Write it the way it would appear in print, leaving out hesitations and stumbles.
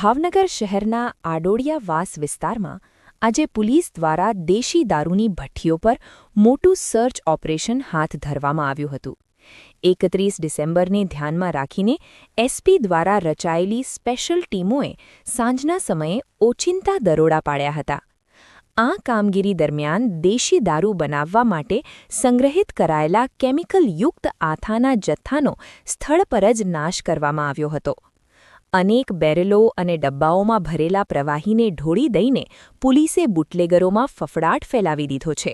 ભાવનગર શહેરના આડોડિયાવાસ વિસ્તારમાં આજે પોલીસ દ્વારા દેશી દારૂની ભઠ્ઠીઓ પર મોટું સર્ચ ઓપરેશન હાથ ધરવામાં આવ્યું હતું. 31 ડિસેમ્બરને ધ્યાનમાં રાખીને એસપી દ્વારા રચાયેલી સ્પેશિયલ ટીમોએ સાંજના સમયે ઓચિંતા દરોડા પાડ્યા હતા. આ કામગીરી દરમિયાન દેશી દારૂ બનાવવા માટે સંગ્રહિત કરાયેલા કેમિકલયુક્ત આથાના જથ્થાનો સ્થળ પર જ નાશ કરવામાં આવ્યો હતો. અનેક બેરલો અને ડબ્બાઓમાં ભરેલા પ્રવાહીને ઢોળી દઈને પોલીસે બુટલેગરોમાં ફફડાટ ફેલાવી દીધો છે.